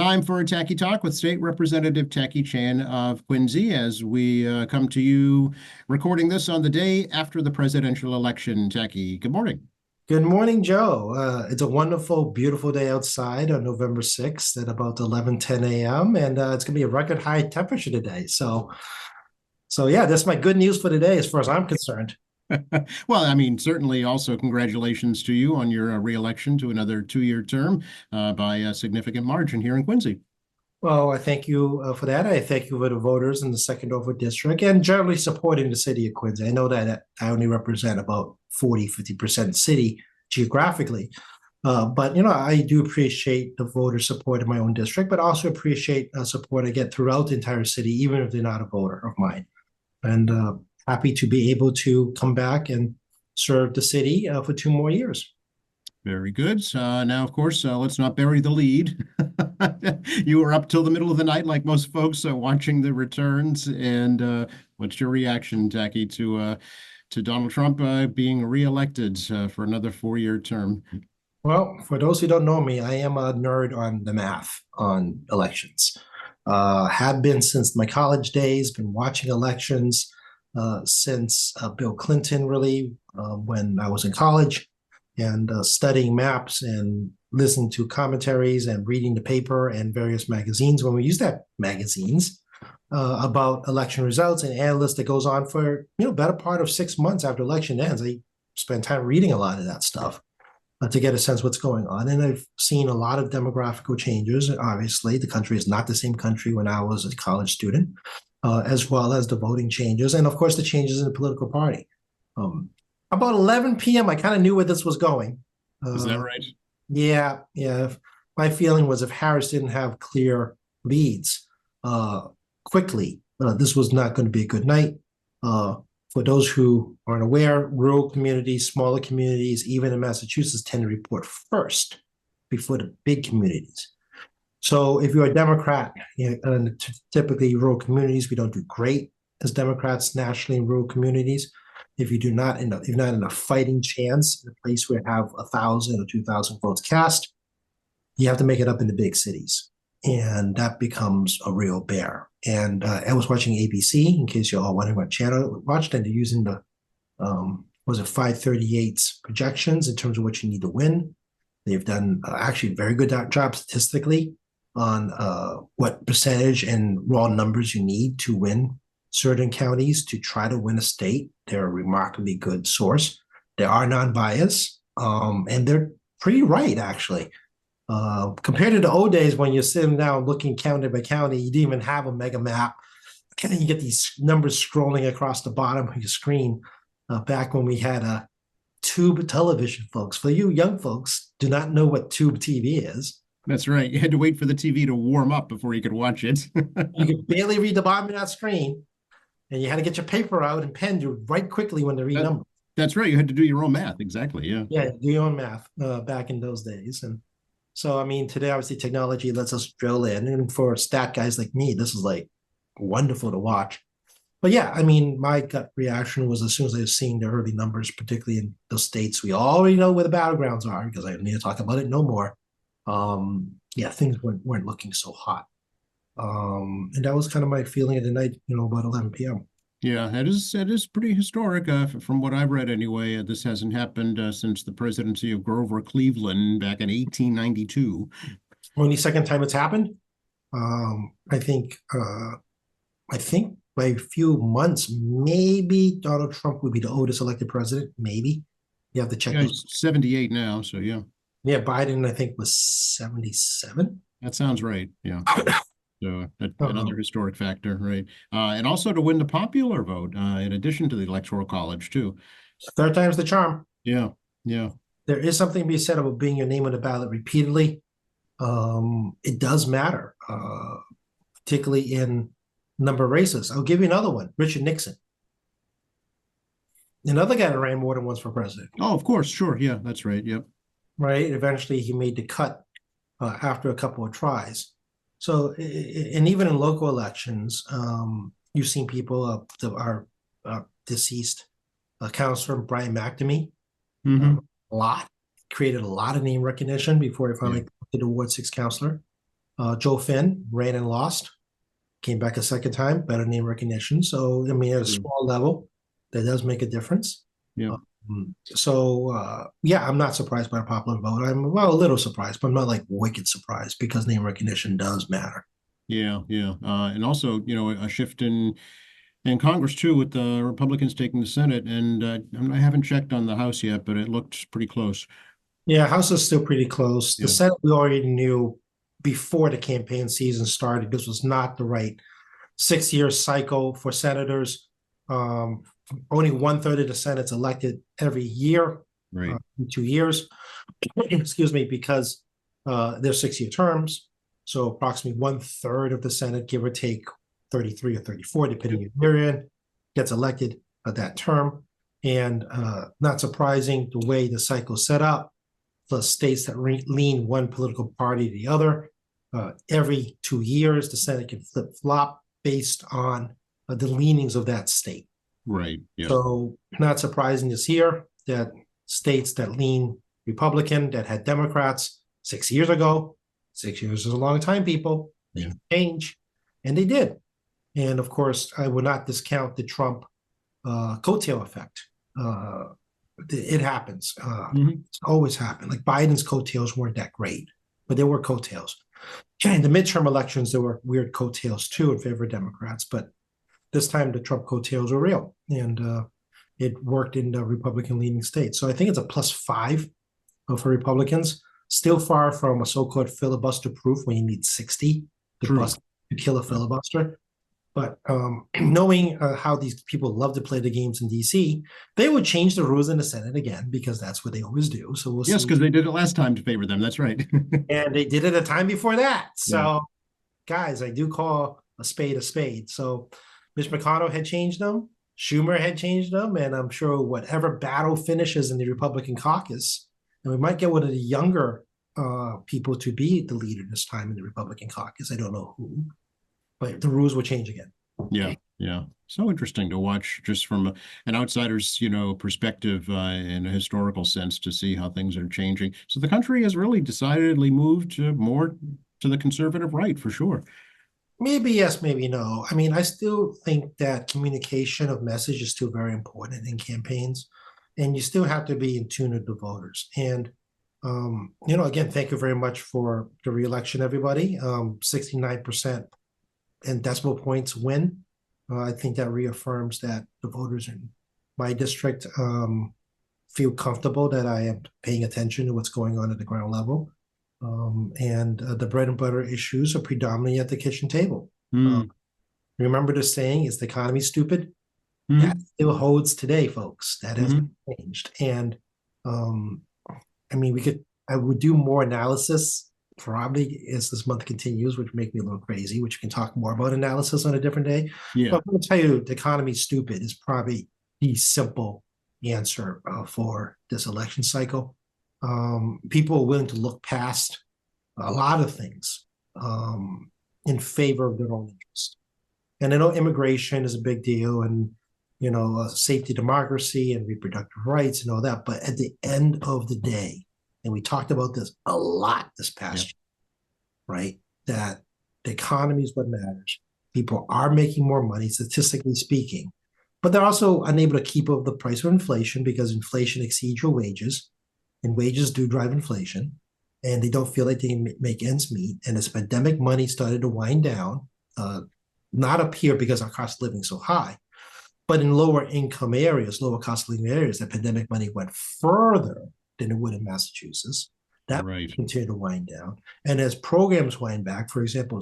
Time for a Tacky Talk with State Representative Tacky Chan of Quincy as we come to you recording this on the day after the presidential election. Tacky, good morning. Good morning, Joe. It's a wonderful, beautiful day outside on November 6th at about 11:10 a.m. And it's going to be a record high temperature today. So yeah, that's my good news for today as far as I'm concerned. Well, I mean, certainly also congratulations to you on your reelection to another two-year term by a significant margin here in Quincy. Well, I thank you for that. I thank you for the voters in the second over district and generally supporting the city of Quincy. I know that I only represent about 50% city geographically. But, I do appreciate the voter support in my own district, but also appreciate support I get throughout the entire city, even if they're not a voter of mine. And happy to be able to come back and serve the city for 2 more years. Very good. Now, of course, let's not bury the lead. You were up till the middle of the night, like most folks, watching the returns. And what's your reaction, Tacky, to Donald Trump being reelected for another four-year term? Well, for those who don't know me, I am a nerd on the math on elections. Have been since my college days, been watching elections since Bill Clinton, really, when I was in college, and studying maps and listening to commentaries and reading the paper and various magazines when we used to have magazines about election results and analysts that goes on for, better part of 6 months after election ends. I spend time reading a lot of that stuff to get a sense what's going on. And I've seen a lot of demographical changes. Obviously, the country is not the same country when I was a college student, as well as the voting changes. And of course, the changes in the political party. About 11 p.m., I kind of knew where this was going. Is that right? Yeah. My feeling was if Harris didn't have clear leads quickly, this was not going to be a good night. For those who aren't aware, rural communities, smaller communities, even in Massachusetts, tend to report first before the big communities. So if you're a Democrat, typically rural communities, we don't do great as Democrats nationally in rural communities. If you're not in a fighting chance in a place where you have 1,000 or 2,000 votes cast, you have to make it up in the big cities. And that becomes a real bear. And I was watching ABC, in case you're all wondering what channel I watched, and they're using the, 538 projections in terms of what you need to win. They've done actually a very good job statistically on what percentage and raw numbers you need to win certain counties to try to win a state. They're a remarkably good source. They are non-biased, and they're pretty right, actually. Compared to the old days when you're sitting down looking county by county, you didn't even have a mega map. And then you get these numbers scrolling across the bottom of your screen back when we had a tube television, folks. For you young folks, do not know what tube TV is. That's right. You had to wait for the TV to warm up before you could watch it. You could barely read the bottom of that screen, and you had to get your paper out and pen to write quickly when they read numbers. That's right. You had to do your own math. Exactly. Yeah. Yeah, do your own math back in those days. And so, I mean, today, obviously, technology lets us drill in. And for stat guys like me, this is like wonderful to watch. But yeah, I mean, my gut reaction was as soon as I was seeing the early numbers, particularly in those states, we already know where the battlegrounds are because I don't need to talk about it no more. Things weren't looking so hot. And that was kind of my feeling of the night, about 11 p.m. Yeah, it is pretty historic from what I've read anyway. This hasn't happened since the presidency of Grover Cleveland back in 1892. Only second time it's happened. I think by a few months, maybe Donald Trump would be the oldest elected president. Maybe you have to check. Yeah, he's 78 now, so yeah. Yeah, Biden I think was 77. That sounds right. Yeah. So another historic factor, right? And also to win the popular vote, in addition to the Electoral College, too. Third time's the charm. Yeah. There is something to be said about being your name on the ballot repeatedly. It does matter, particularly in number of races. I'll give you another one, Richard Nixon. Another guy that ran more than once for president. Oh, of course, sure. Yeah, that's right. Yep. Right. Eventually, he made the cut after a couple of tries. So, and even in local elections, you've seen people that are deceased. Councilor Brian McNamee, a lot, created a lot of name recognition before he finally did a Ward 6 councilor. Joe Finn ran and lost, came back a second time, better name recognition. So, I mean, at a small level, that does make a difference. Yeah. Yeah, I'm not surprised by a popular vote. I'm, well, a little surprised, but I'm not like wicked surprised because name recognition does matter. Yeah, yeah. And also, a shift in Congress too, with the Republicans taking the Senate. And I haven't checked on the House yet, but it looked pretty close. Yeah, House is still pretty close. The Yeah. Senate, we already knew before the campaign season started, this was not the right 6-year cycle for senators. Only 1/3 of the Senate's elected every year, Right. in 2 years. Excuse me, because they're 6-year terms. So approximately 1/3 of the Senate, give or take 33 or 34, depending on your year in, gets elected at that term. And not surprising, the way the cycle set up, the states that lean one political party to the other, every 2 years, the Senate can flip-flop based on the leanings of that state. Right. Yeah. So not surprising to hear that states that lean Republican, that had Democrats 6 years ago, 6 years is a long time, people, they change, and they did. And of course, I will not discount the Trump coattail effect. It happens. It's always happened. Like Biden's coattails weren't that great, but there were coattails. In the midterm elections, there were weird coattails too in favor of Democrats, but this time the Trump coattails were real, and it worked in the Republican-leaning states. So I think it's a +5 for Republicans. Still far from a so-called filibuster proof when you need 60 to kill a filibuster. But knowing how these people love to play the games in DC, they would change the rules in the Senate again because that's what they always do. So we'll see. Yes, because they did it last time to favor them. That's right. And they did it a time before that. So, guys, I do call a spade a spade. So Mitch McConnell had changed them. Schumer had changed them. And I'm sure whatever battle finishes in the Republican caucus, and we might get one of the younger people to be the leader this time in the Republican caucus. I don't know who. But the rules will change again. Yeah, yeah. So interesting to watch just from an outsider's, perspective in a historical sense to see how things are changing. So the country has really decidedly moved more to the conservative right, for sure. Maybe yes, maybe no. I mean, I still think that communication of message is still very important in campaigns, and you still have to be in tune with the voters. And again, thank you very much for the re-election, everybody. 69%. And decimal points win. I think that reaffirms that the voters in my district feel comfortable that I am paying attention to what's going on at the ground level. And the bread and butter issues are predominantly at the kitchen table. Remember the saying, is the economy stupid? That still holds today, folks. That hasn't changed. And I mean, I would do more analysis probably as this month continues, which make me a little crazy, which we can talk more about analysis on a different day. Yeah. But I'm going to tell you, the economy is stupid is probably the simple answer for this election cycle. People are willing to look past a lot of things in favor of their own interest. And I know immigration is a big deal and, safety, democracy, and reproductive rights and all that. But at the end of the day, and we talked about this a lot this past year, right? That the economy is what matters. People are making more money, statistically speaking, but they're also unable to keep up with the price of inflation because inflation exceeds your wages, and wages do drive inflation, and they don't feel like they can make ends meet. And as pandemic money started to wind down, not up here because our cost of living is so high, but in lower income areas, lower cost of living areas, that pandemic money went further than it would in Massachusetts. That continued to wind down. And as programs wind back, for example,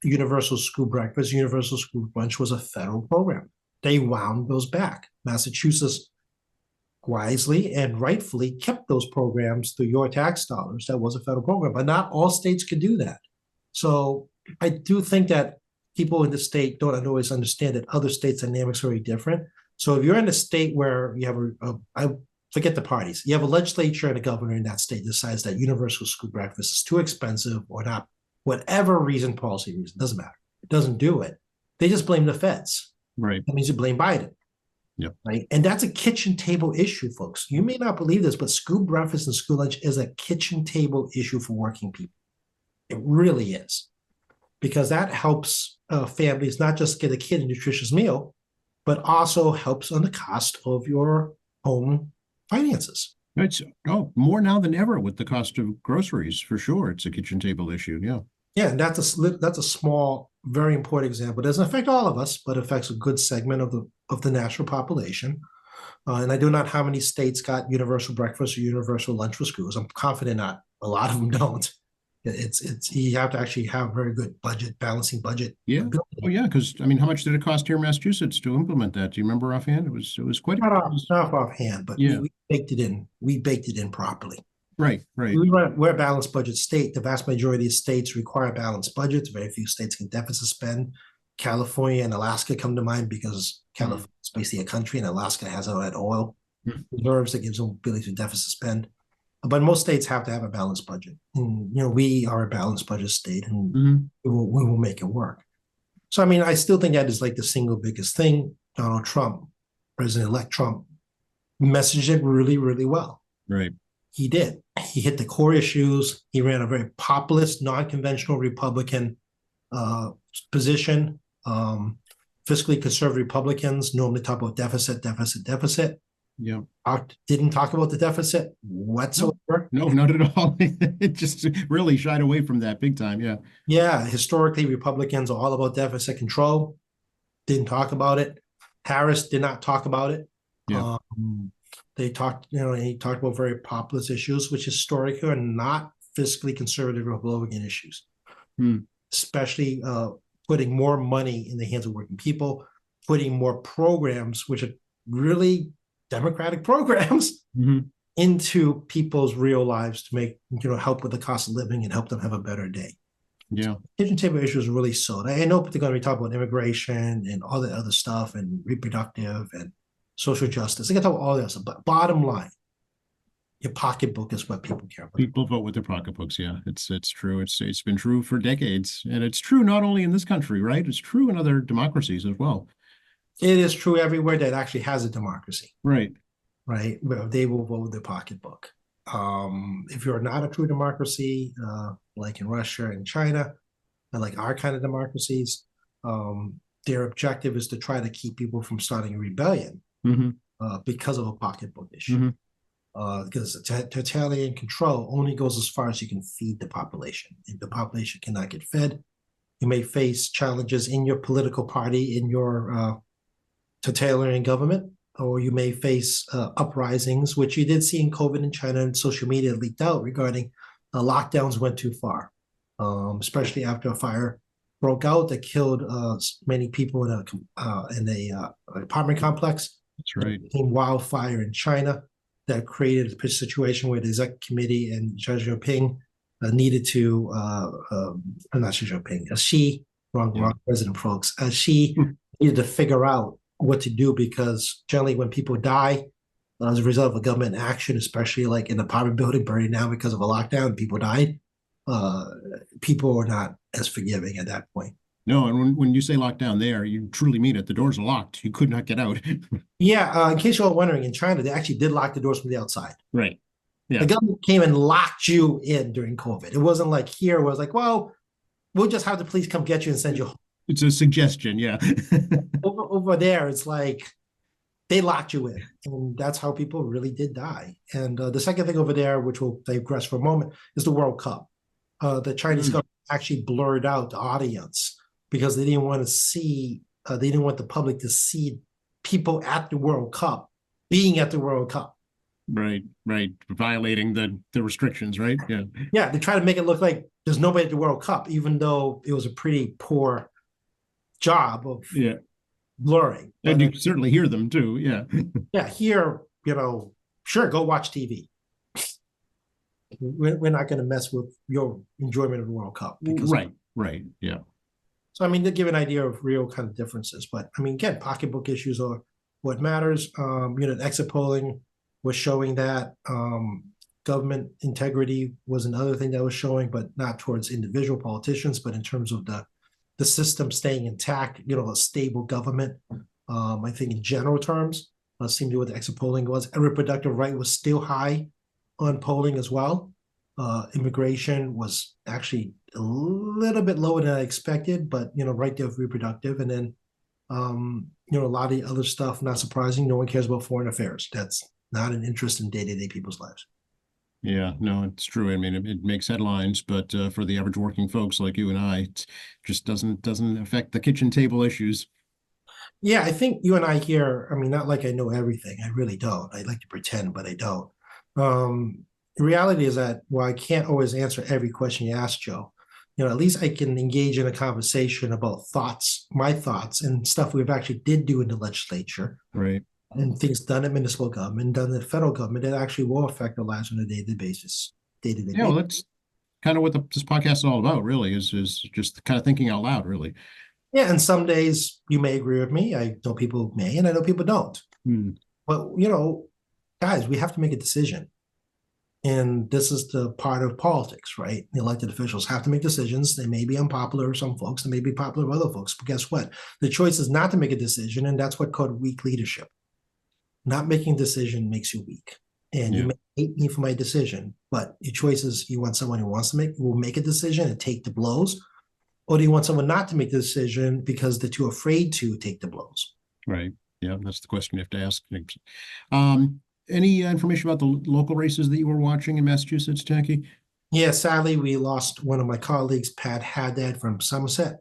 universal school breakfast, universal school lunch was a federal program. They wound those back. Massachusetts wisely and rightfully kept those programs through your tax dollars. That was a federal program, but not all states could do that. So I do think that people in the state don't always understand that other states' dynamics are very different. So if you're in a state where you have forget the parties. You have a legislature and a governor in that state decides that universal school breakfast is too expensive or not, whatever reason, policy reason, doesn't matter. It doesn't do it. They just blame the feds. Right. That means you blame Biden. Yep. Right. And that's a kitchen table issue, folks. You may not believe this, but school breakfast and school lunch is a kitchen table issue for working people. It really is. because that helps families not just get a kid a nutritious meal, but also helps on the cost of your home finances. It's more now than ever with the cost of groceries, for sure. It's a kitchen table issue. Yeah. Yeah, and that's a small, very important example. It doesn't affect all of us, but affects a good segment of the national population. And I do not know how many states got universal breakfast or universal lunch for schools. I'm confident not. A lot of them don't. It's you have to actually have very good balancing budget. Yeah. Oh, yeah. Because I mean, how much did it cost here in Massachusetts to implement that? Do you remember offhand? It was quite Not offhand, but yeah. we baked it in. We baked it in properly. Right. We're a balanced budget state. The vast majority of states require balanced budgets. Very few states can deficit spend. California and Alaska come to mind because California is basically a country, and Alaska has all that oil reserves that gives them ability to deficit spend. But most states have to have a balanced budget, and we are a balanced budget state, and we will make it work. So I mean, I still think that is like the single biggest thing. Donald Trump, President-elect Trump, messaged it really, really well. Right. He did. He hit the core issues. He ran a very populist, non-conventional Republican position. Fiscally conservative Republicans normally talk about deficit. Yeah. Didn't talk about the deficit whatsoever. No, not at all. It just really shied away from that big time. Yeah. Yeah. Historically, Republicans are all about deficit control. Didn't talk about it. Harris did not talk about it. Yeah. He talked about very populist issues, which historically are not fiscally conservative Republican issues, especially putting more money in the hands of working people, putting more programs, which are really democratic programs, into people's real lives to make, help with the cost of living and help them have a better day. Yeah. Kitchen table issues really sold. I know they're going to be talking about immigration and all the other stuff and reproductive and social justice. They can talk about all this, but bottom line, your pocketbook is what people care about. People vote with their pocketbooks. Yeah, it's true. It's been true for decades, and it's true not only in this country, right? It's true in other democracies as well. It is true everywhere that actually has a democracy. Right. Right. Well, they will vote with their pocketbook. If you're not a true democracy, like in Russia and China, and like our kind of democracies, their objective is to try to keep people from starting a rebellion because of a pocketbook issue. Because totalitarian control only goes as far as you can feed the population. If the population cannot get fed, you may face challenges in your political party, in your totalitarian government, or you may face uprisings, which you did see in COVID in China, and social media leaked out regarding lockdowns went too far, especially after a fire broke out that killed many people in a apartment complex. That's right. It became wildfire in China that created a situation where the executive committee and Xi Jinping needed to, not Xi Jinping, Xi, wrong president, folks. Xi needed to figure out what to do, because generally when people die as a result of a government action, especially like in an apartment building burning down because of a lockdown, people died, people are not as forgiving at that point. No, and when you say lockdown there, you truly mean it. The doors are locked. You could not get out. Yeah, in case you're wondering, in China, they actually did lock the doors from the outside. Right. Yeah. The government came and locked you in during COVID. It wasn't like here where it was like, well, we'll just have the police come get you and send you home. It's a suggestion, yeah. over there, it's like they locked you in, and that's how people really did die. And the second thing over there, which we'll digress for a moment, is the World Cup. The Chinese government actually blurred out the audience because they didn't want to see, they didn't want the public to see people at the World Cup being at the World Cup. Right. Violating the restrictions, right? Yeah. Yeah, they try to make it look like there's nobody at the World Cup, even though it was a pretty poor job of blurring. And you can certainly hear them too. Yeah. Yeah, here, sure, go watch TV. We're not going to mess with your enjoyment of the World Cup. Right. Yeah. So, I mean, to give an idea of real kind of differences. But, I mean, again, pocketbook issues are what matters. Exit polling was showing that. Government integrity was another thing that was showing, but not towards individual politicians, but in terms of the system staying intact, a stable government. I think in general terms, seemed to be what the exit polling was. A reproductive right was still high on polling as well. Immigration was actually a little bit lower than I expected, but right there with reproductive. And then a lot of the other stuff, not surprising. No one cares about foreign affairs. That's not an interest in day-to-day people's lives. Yeah, no, it's true. I mean, it makes headlines, but for the average working folks like you and I, it just doesn't affect the kitchen table issues. Yeah, I think you and I here, I mean, not like I know everything. I really don't. I like to pretend, but I don't. The reality is that while I can't always answer every question you ask, Joe, at least I can engage in a conversation about thoughts, my thoughts, and stuff we've actually did do in the legislature, Right. and things done at municipal government, done at federal government that actually will affect our lives on a day-to-day basis. Day-to-day Yeah, well, basis. that's kind of what this podcast is all about, really, is just kind of thinking out loud, really. Yeah, and some days you may agree with me. I know people may, and I know people don't. Hmm. But guys, we have to make a decision. And this is the part of politics, right? The elected officials have to make decisions. They may be unpopular with some folks, they may be popular with other folks. But guess what? The choice is not to make a decision, and that's what called weak leadership. Not making a decision makes you weak. And you Yeah. may hate me for my decision, but your choice is you want someone who will make a decision and take the blows, or do you want someone not to make the decision because they're too afraid to take the blows? Right. Yeah, that's the question you have to ask. Any information about the local races that you were watching in Massachusetts, Jackie? Yeah, sadly, we lost one of my colleagues, Pat Haddad from Somerset.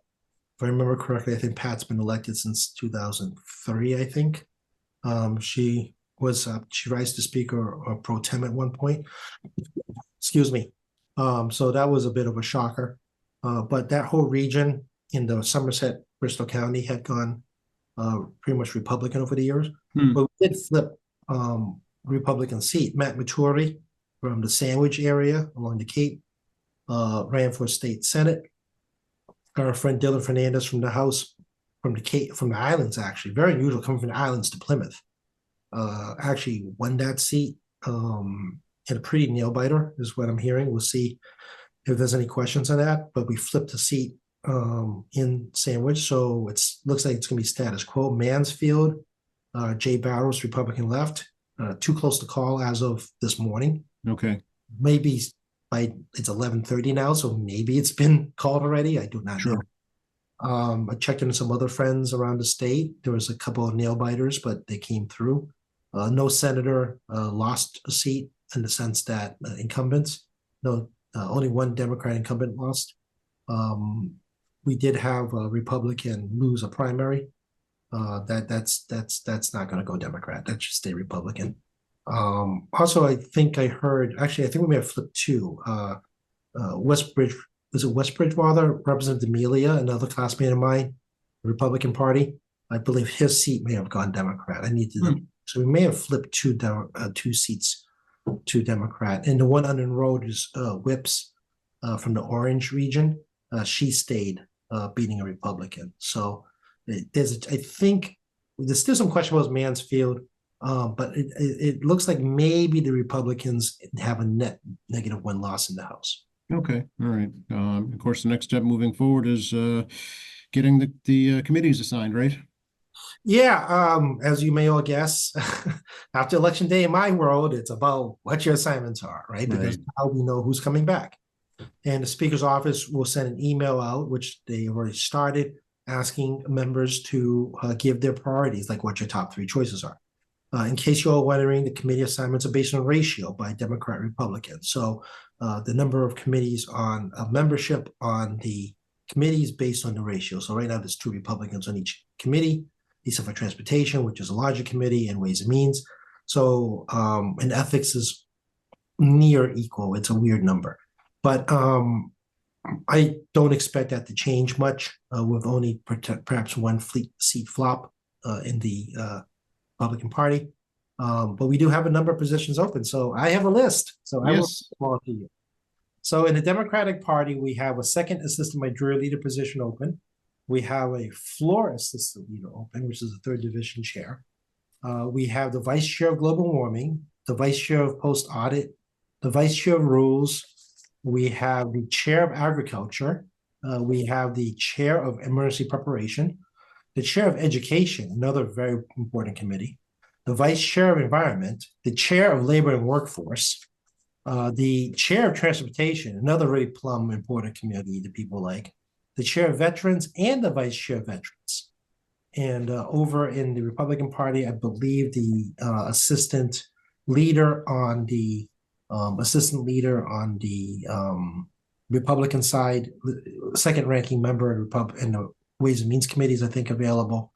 If I remember correctly, I think Pat's been elected since 2003, I think. She rise to speaker or pro tem at one point. Excuse me. So that was a bit of a shocker. But that whole region in the Somerset, Bristol County had gone pretty much Republican over the years. Hmm. But we did flip Republican seat. Matt Maturi from the Sandwich area along the Cape ran for state senate. Our friend Dylan Fernandez from the House, from the Cape, from the islands, actually very unusual, coming from the islands to Plymouth, actually won that seat. And a pretty nail biter is what I'm hearing. We'll see if there's any questions on that. But we flipped the seat in Sandwich, so looks like it's going to be status quo. Mansfield, Jay Barrows, Republican left. Too close to call as of this morning. Okay. Maybe it's 11:30 now, so maybe it's been called already. I do not know. I checked in some other friends around the state. There was a couple of nail biters, but they came through. No senator lost a seat in the sense that incumbents. No, only one Democrat incumbent lost. We did have a Republican lose a primary. That's not going to go Democrat. That should stay Republican. Also, I think we may have flipped two. Westbridge, was it West Bridgewater? Representative Amelia, another classmate of mine, the Republican Party. I believe his seat may have gone Democrat. I need to. So we may have flipped two seats to Democrat. And the one unenrolled is Whips from the Orange region. She stayed beating a Republican. So I think there's still some question about Mansfield. But it looks like maybe the Republicans have a net negative one loss in the House. Okay, all right. Of course, the next step moving forward is getting the committees assigned, right? Yeah, as you may all guess, after Election Day in my world, it's about what your assignments are, right? Because now we know who's coming back. And the Speaker's office will send an email out, which they already started, asking members to give their priorities, like what your top three choices are. In case you're all wondering, the committee assignments are based on ratio by Democrat, Republican. So the number of committees on membership on the committees based on the ratio. So right now there's 2 Republicans on each committee, except for transportation, which is a larger committee, and Ways and Means. So and ethics is near equal. It's a weird number, but I don't expect that to change much with only perhaps one seat flop in the Republican Party. But we do have a number of positions open. So I have a list. So I will call to you. So in the Democratic Party, we have a second assistant majority leader position open. We have a floor assistant leader open, which is the 3rd division chair. We have the vice chair of global warming, the vice chair of post audit, the vice chair of rules. We have the chair of agriculture. We have the chair of emergency preparation, the chair of education, another very important committee, the vice chair of environment, the chair of labor and workforce, The chair of transportation, another really plumb important committee that people like, the chair of veterans and the vice chair of veterans. And over in the Republican Party, I believe the assistant leader on the Republican side, second ranking member in the Ways and Means Committees, I think, available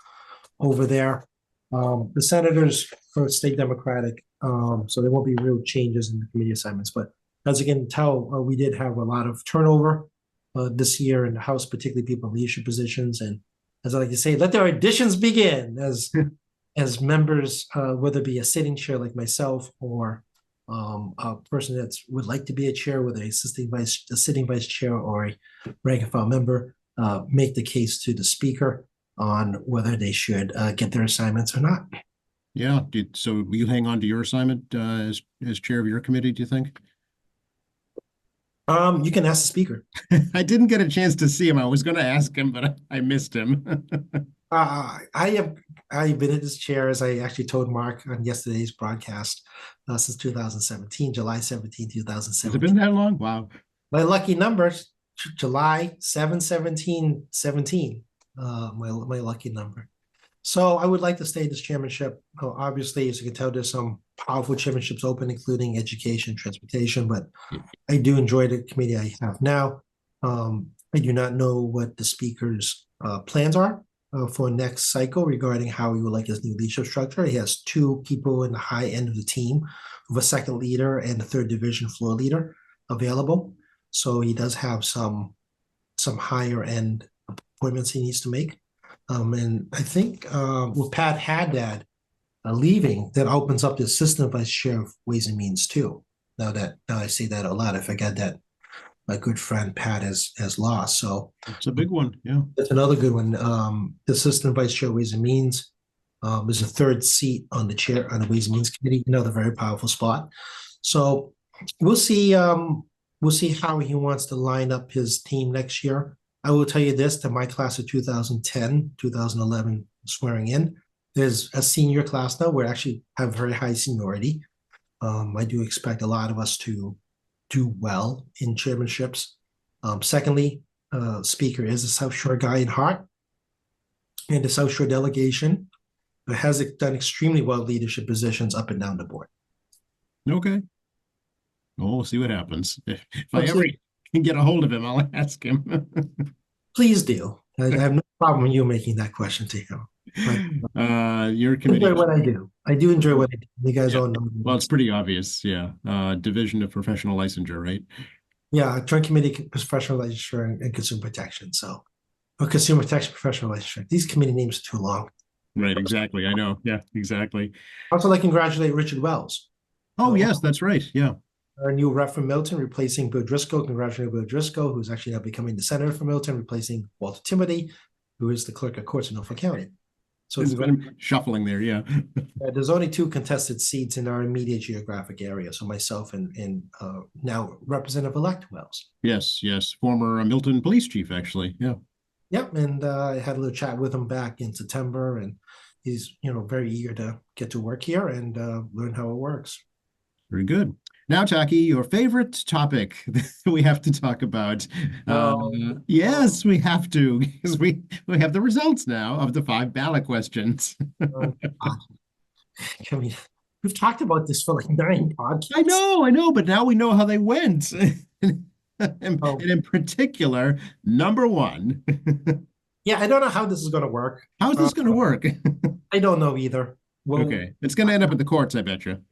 over there. The senators for state Democratic, so there won't be real changes in the committee assignments. But as you can tell, we did have a lot of turnover this year in the House, particularly people in leadership positions. And as I like to say, let the auditions begin as members, whether it be a sitting chair like myself or a person that would like to be a chair, with a sitting vice chair or a rank and file member, make the case to the speaker on whether they should get their assignments or not. Yeah. So will you hang on to your assignment as chair of your committee, do you think? You can ask the speaker. I didn't get a chance to see him. I was going to ask him, but I missed him. I've been in this chair, as I actually told Mark on yesterday's broadcast, since 2017, July 17, 2017. Has it been that long? Wow. My lucky numbers, July 7/17/17, my lucky number. So I would like to stay in this chairmanship. Obviously, as you can tell, there's some powerful chairmanships open, including education, transportation, but I do enjoy the committee I have now. I do not know what the speaker's plans are for next cycle regarding how he would like his new leadership structure. He has two people in the high end of the team, with a second leader and a third division floor leader available. So he does have some higher end appointments he needs to make. And I think with Pat Haddad leaving, that opens up the assistant vice chair of Ways and Means too. Now I see that a lot, I forget that my good friend Pat has lost. So it's a big one. Yeah, that's another good one. The assistant vice chair of Ways and Means is a third seat on the Ways and Means committee. Another very powerful spot. So we'll see. We'll see how he wants to line up his team next year. I will tell you this, that my class of 2010, 2011 swearing in, there's a senior class now. We actually have very high seniority. I do expect a lot of us to do well in chairmanships. Secondly, speaker is a South Shore guy in heart, and the South Shore delegation has done extremely well leadership positions up and down the board. Okay. Well, we'll see what happens. If I ever can get a hold of him, I'll ask him. Please do. I have no problem with you making that question to him. Your committee. Enjoy what I do. I do enjoy what I do. You guys all know. Well, it's pretty obvious. Yeah. Division of Professional Licensure, right? Yeah. Joint Committee Professional Licensure and Consumer Protection. So, or Consumer Protection Professional Licensure. These committee names are too long. Right. Exactly. I know. Yeah. Exactly. Also, like congratulate Richard Wells. Oh, yes, that's right. Yeah. Our new rep from Milton, replacing Bill Driscoll. Congratulate Bill Driscoll, who's actually now becoming the senator from Milton, replacing Walter Timothy, who is the clerk of courts in Norfolk County. So there's been shuffling there, yeah. There's only two contested seats in our immediate geographic area. So myself and now Representative-elect Wells. Yes. Former Milton police chief, actually. Yeah. Yep. And I had a little chat with him back in September, and he's very eager to get to work here and learn how it works. Very good. Now, Taki, your favorite topic that we have to talk about. Yes, we have to, because we have the results now of the 5 ballot questions. I mean, we've talked about this for like 9 podcasts. I know, but now we know how they went. And in particular, number 1. Yeah, I don't know how this is going to work. How's this going to work? I don't know either. Well, okay, it's going to end up at the courts, I bet you.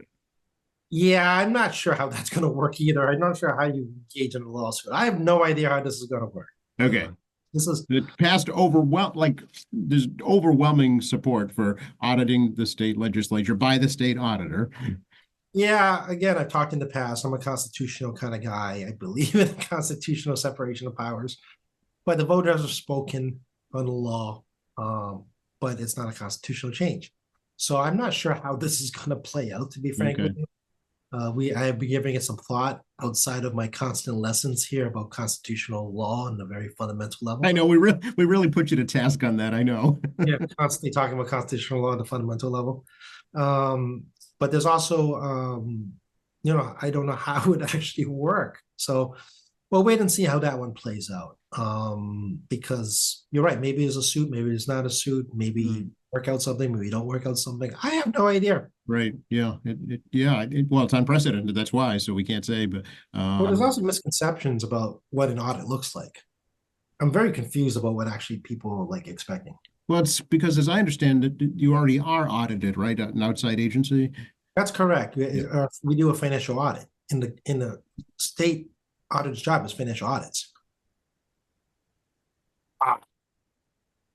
Yeah, I'm not sure how that's going to work either. I'm not sure how you engage in a lawsuit. I have no idea how this is going to work. Okay. This is it passed there's overwhelming support for auditing the state legislature by the state auditor. Yeah, again, I've talked in the past. I'm a constitutional kind of guy. I believe in constitutional separation of powers. But the voters have spoken on the law, but it's not a constitutional change. So I'm not sure how this is going to play out, to be frank with you. I have been giving it some thought outside of my constant lessons here about constitutional law on a very fundamental level. I know we really put you to task on that. I know. Yeah, constantly talking about constitutional law on the fundamental level. But there's also I don't know how it would actually work. So we'll wait and see how that one plays out. Because you're right, maybe it's a suit, maybe it's not a suit, maybe work out something, maybe don't work out something. I have no idea. Right. Yeah. Well, it's unprecedented. That's why. So we can't say, but Well, there's also misconceptions about what an audit looks like. I'm very confused about what actually people are like expecting. well, it's because as I understand it, you already are audited, right? An outside agency. That's correct. Yeah. We do a financial audit in the state audit's job is financial audits.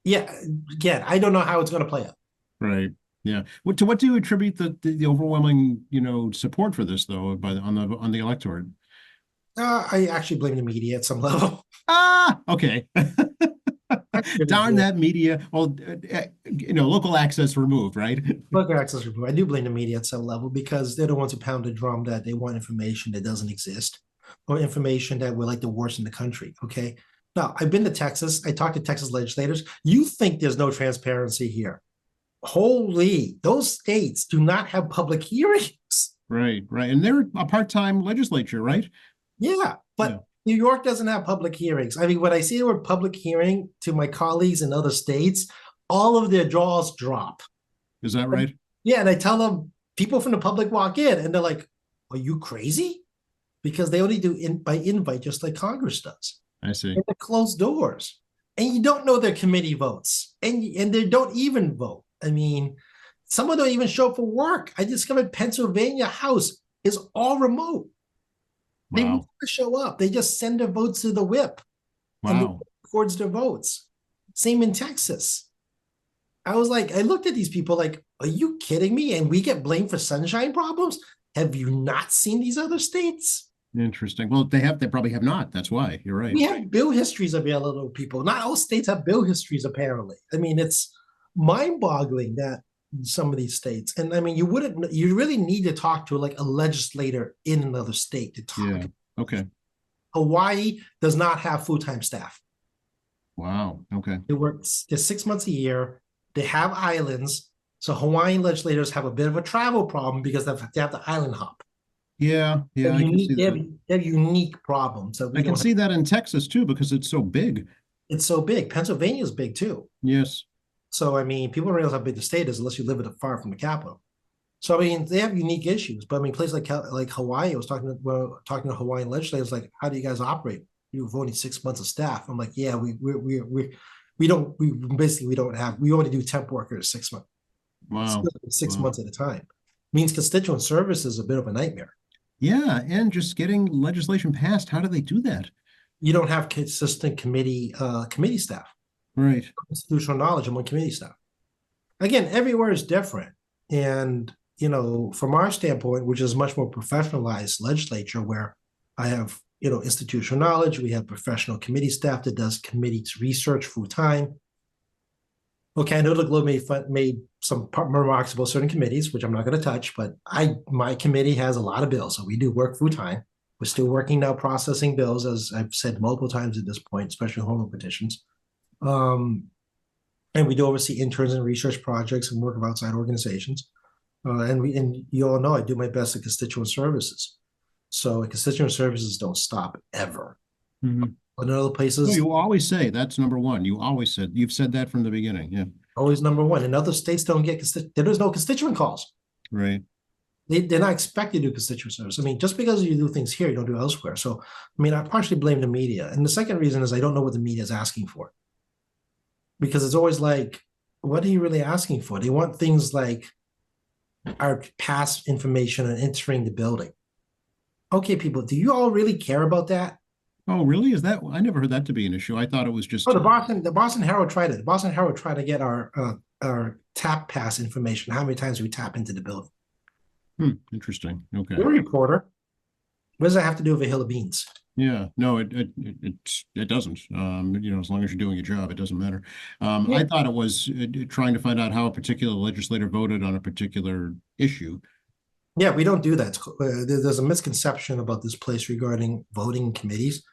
Yeah, again, I don't know how it's going to play out. Right. Yeah. To what do you attribute the overwhelming, support for this though on the electorate? I actually blame the media at some level. Ah, okay. Darn that media. Well, local access removed, right? Local access report. I do blame the media at some level because they're the ones who pound the drum that they want information that doesn't exist or information that we're like the worst in the country. Okay. Now, I've been to Texas. I talked to Texas legislators. You think there's no transparency here? Holy, those states do not have public hearings. Right, right. And they're a part-time legislature, right? Yeah, but Yeah. New York doesn't have public hearings. I mean, when I see the word public hearing to my colleagues in other states, all of their jaws drop. Is that right? Yeah, and I tell them people from the public walk in and they're like, "Are you crazy?" Because they only do by invite, just like Congress does. I see. And they're closed doors, and you don't know their committee votes, and they don't even vote. I mean, some of them don't even show up for work. I discovered Pennsylvania House is all remote. They Wow. never show up. They just send their votes to the whip and the Wow. whip records their votes. Same in Texas. I was like, I looked at these people like, are you kidding me? And we get blamed for sunshine problems? Have you not seen these other states? Interesting. Well, they probably have not. That's why. You're right. We have bill histories available to people. Not all states have bill histories, apparently. I mean, it's mind-boggling that some of these states, and I mean, you really need to talk to like a legislator in another state to talk. Yeah. Okay. Hawaii does not have full-time staff. Wow. Okay. They work 6 months a year. They have islands. So Hawaiian legislators have a bit of a travel problem because they have the island hop. Yeah. Yeah. I can see They that. have unique problems. I can see that in Texas too, because it's so big. It's so big. Pennsylvania is big too. Yes. So, I mean, people don't realize how big the state is unless you live far from the capital. So, I mean, they have unique issues. But I mean, places like Hawaii, I was talking to Hawaiian legislators, like, how do you guys operate? You've only 6 months of staff. I'm like, yeah, we only do temp workers 6 months. Wow. 6 Wow. months at a time. Means constituent service is a bit of a nightmare. Yeah. And just getting legislation passed. How do they do that? You don't have consistent committee staff, Right. constitutional knowledge among committee staff. Again, everywhere is different. And, from our standpoint, which is much more professionalized legislature where I have, institutional knowledge, we have professional committee staff that does committees research full time. Okay, I know the Globe made some remarks about certain committees, which I'm not going to touch, but my committee has a lot of bills, so we do work full time. We're still working now processing bills, as I've said multiple times at this point, especially home rule petitions. And we do oversee interns and research projects and work with outside organizations. And you all know I do my best at constituent services. So constituent services don't stop ever. Mhm. But in other No, places, you always say that's number one. You've said that from the beginning. Yeah. always number one. In other states, there's no constituent calls. Right. They're not expected to do constituent service. I mean, just because you do things here, you don't do elsewhere. So, I mean, I partially blame the media. And the second reason is I don't know what the media is asking for. Because it's always like, what are you really asking for? They want things like our past information and entering the building. Okay, people, do you all really care about that? Oh, really? I never heard that to be an issue. I thought it was just. Oh, the Boston Herald tried it. The Boston Herald tried to get our tap pass information, how many times we tap into the building. Interesting. Okay. You're a reporter. What does that have to do with a hill of beans? Yeah. No, it doesn't. As long as you're doing your job, it doesn't matter. I thought it was trying to find out how a particular legislator voted on a particular issue. Yeah, we don't do that. There's a misconception about this place regarding voting committees.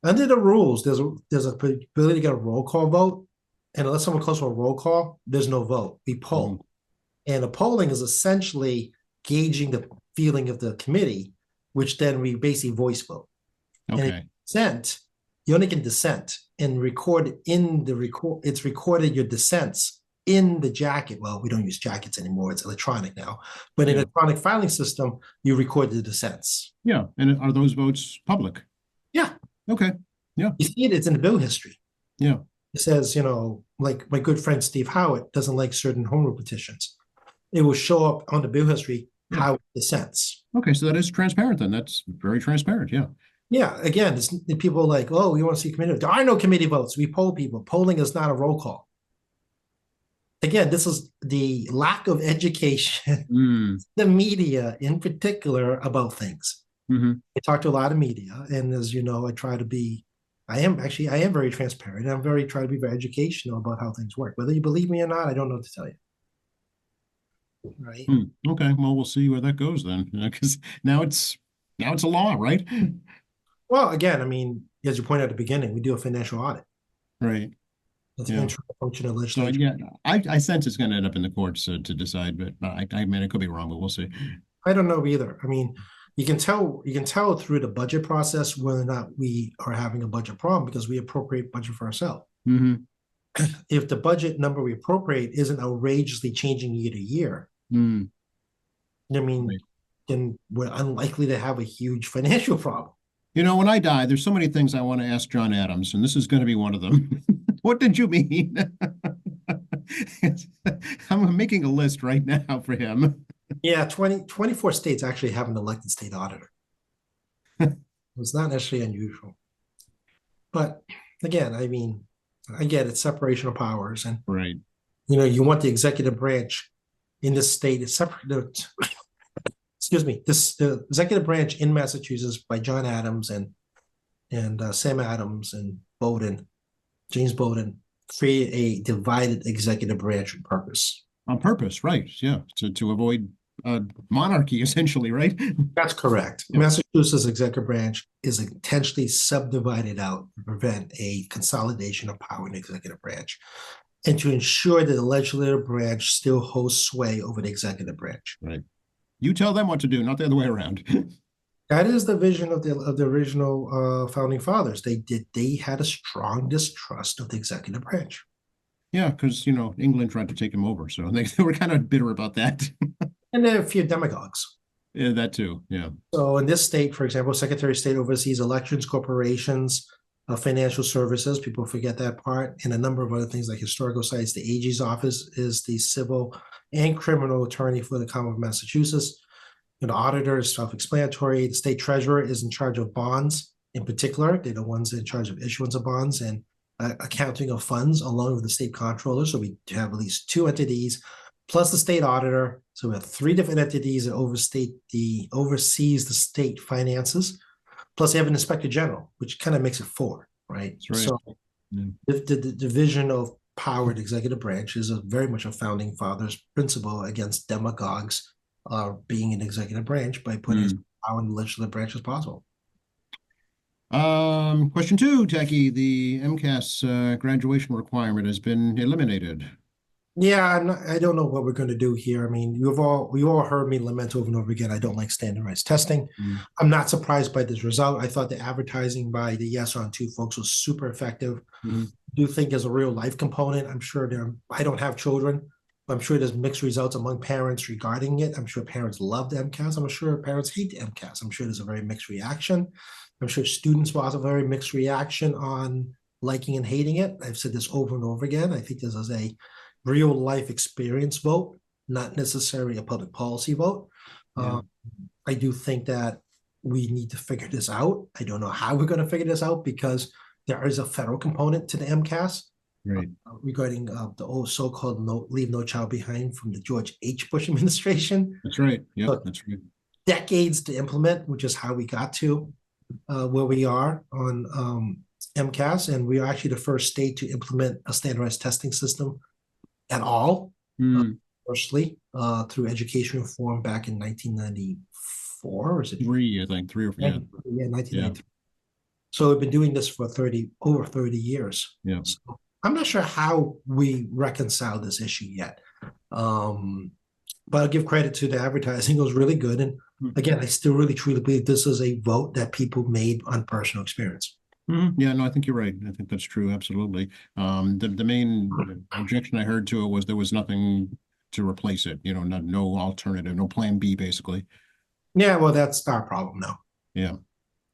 Under the rules, there's a ability to get a roll call vote, and unless someone calls for a roll call, there's no vote. We poll, and a polling is essentially gauging the feeling of the committee, which then we basically voice vote. And if Okay. you dissent, you only can dissent and record in the it's recorded your dissents in the jacket. Well, we don't use jackets anymore, it's electronic now, but in Yeah. electronic filing system, you record the dissents. Yeah. And are those votes public? Yeah. Okay. Yeah. You see it, it's in the bill history. Yeah. It says, like my good friend Steve Howitt doesn't like certain home rule petitions. It will show up on the bill history how it dissents. Okay. So that is transparent then. That's very transparent. Yeah. Yeah, again, it's people like, oh, we want to see committee. There are no committee votes. We poll people. Polling is not a roll call. Again, this is the lack of education, the media in particular, about things. Mm-hmm. I talk to a lot of media, and as you know, I am very transparent. I'm try to be very educational about how things work. Whether you believe me or not, I don't know what to tell you. Right? Okay. Well, we'll see where that goes then, because now it's a law, right? Well, again, I mean, as you pointed out at the beginning, we do a financial audit. Right. That's an internal function of So legislature. yeah, I sense it's going to end up in the courts to decide, but I mean, it could be wrong, but we'll see. I don't know either. I mean, you can tell through the budget process whether or not we are having a budget problem because we appropriate budget for ourselves. Mm-hmm. If the budget number we appropriate isn't outrageously changing year to year, I mean, Right. then we're unlikely to have a huge financial problem. When I die, there's so many things I want to ask John Adams, and this is going to be one of them. What did you mean? I'm making a list right now for him. Yeah, 24 states actually have an elected state auditor. It's not necessarily unusual. But again, I mean, I get it, separation of powers. And, Right. You want the executive branch in this state is separate. Excuse me, the executive branch in Massachusetts by John Adams and Sam Adams and James Bowdoin, create a divided executive branch on purpose. On purpose, right? Yeah, to avoid monarchy, essentially, right? That's correct. Yeah. Massachusetts executive branch is intentionally subdivided out to prevent a consolidation of power in the executive branch, and to ensure that the legislative branch still holds sway over the executive branch. Right. You tell them what to do, not the other way around. That is the vision of the original founding fathers. They had a strong distrust of the executive branch. Yeah, because England tried to take them over, so they were kind of bitter about that. And there are a few demagogues. Yeah, that too. Yeah. So in this state, for example, Secretary of State oversees elections, corporations, financial services. People forget that part, and a number of other things like historical sites. The AG's office is the civil and criminal attorney for the Commonwealth of Massachusetts. The auditor is self-explanatory. The state treasurer is in charge of bonds in particular. They're the ones in charge of issuance of bonds and accounting of funds, along with the state comptroller. So we have at least two entities, plus the state auditor. So we have three different entities that oversees the state finances. Plus, they have an inspector general, which kind of makes it four, right? That's right. So the division of power in the executive branch is very much a founding fathers principle against demagogues being an executive branch by putting as much power in the legislative branch as possible. Question 2, Tacky. The MCAS graduation requirement has been eliminated. Yeah, I don't know what we're going to do here. I mean, we all heard me lament over and over again. I don't like standardized testing. I'm not surprised by this result. I thought the advertising by the Yes on 2 folks was super effective. I do think there's a real life component. I'm sure I don't have children. I'm sure there's mixed results among parents regarding it. I'm sure parents love the MCAS. I'm sure parents hate the MCAS. I'm sure there's a very mixed reaction. I'm sure students will have a very mixed reaction on liking and hating it. I've said this over and over again. I think this is a real life experience vote, not necessarily a public policy vote. I do think that we need to figure this out. I don't know how we're going to figure this out because there is a federal component to the MCAS. Right. Regarding the old so-called Leave No Child Behind from the George H. Bush administration. That's right. Yeah, Look, that's right. Decades to implement, which is how we got to where we are on MCAS. And we are actually the first state to implement a standardized testing system at all. Firstly, through education reform back in 1994, or is it 3? I think 3 or 4. Yeah, 1993. Yeah. So we've been doing this for over 30 years. Yeah. So I'm not sure how we reconcile this issue yet. but I'll give credit to the advertising. It was really good. And again, I still really truly believe this is a vote that people made on personal experience. Yeah, no, I think you're right. I think that's true. Absolutely. The main objection I heard to it was there was nothing to replace it. You know, no alternative, no plan B, basically. Yeah, well, that's our problem now. Yeah.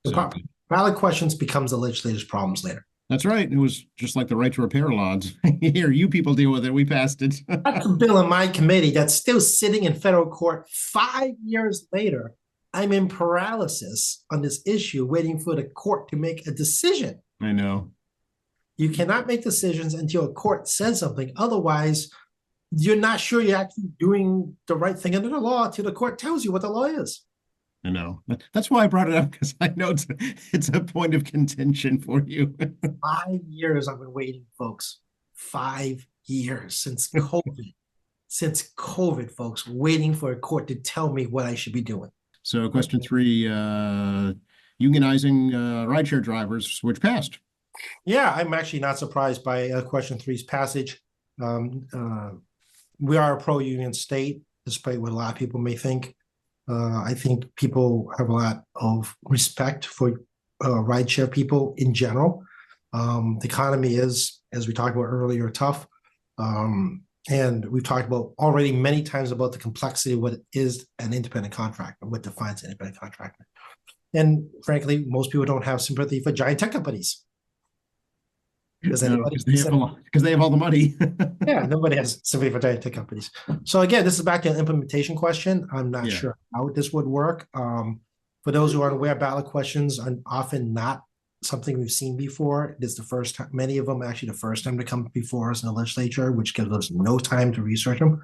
The So, ballot questions becomes the legislature's problems later. that's right. It was just like the right to repair laws. Here, you people deal with it. We passed it. That's a bill in my committee that's still sitting in federal court 5 years later. I'm in paralysis on this issue, waiting for the court to make a decision. I know. You cannot make decisions until a court says something. Otherwise, you're not sure you're actually doing the right thing under the law until the court tells you what the law is. I know. That's why I brought it up, because I know it's a point of contention for you. 5 years I've been waiting, folks. 5 years since COVID. Since COVID, folks, waiting for a court to tell me what I should be doing. So question 3, unionizing rideshare drivers, which passed. Yeah, I'm actually not surprised by question 3's passage. We are a pro-union state, despite what a lot of people may think. I think people have a lot of respect for rideshare people in general. The economy is, as we talked about earlier, tough. And we've talked about already many times about the complexity of what is an independent contractor, what defines an independent contractor. And frankly, most people don't have sympathy for giant tech companies. Because they have all the money. Yeah, nobody has sympathy for giant tech companies. So again, this is back to an implementation question. I'm not sure how this would work. For those who aren't aware, ballot questions are often not something we've seen before. It is the first time, many of them actually the first time to come before us in the legislature, which gives us no time to research them.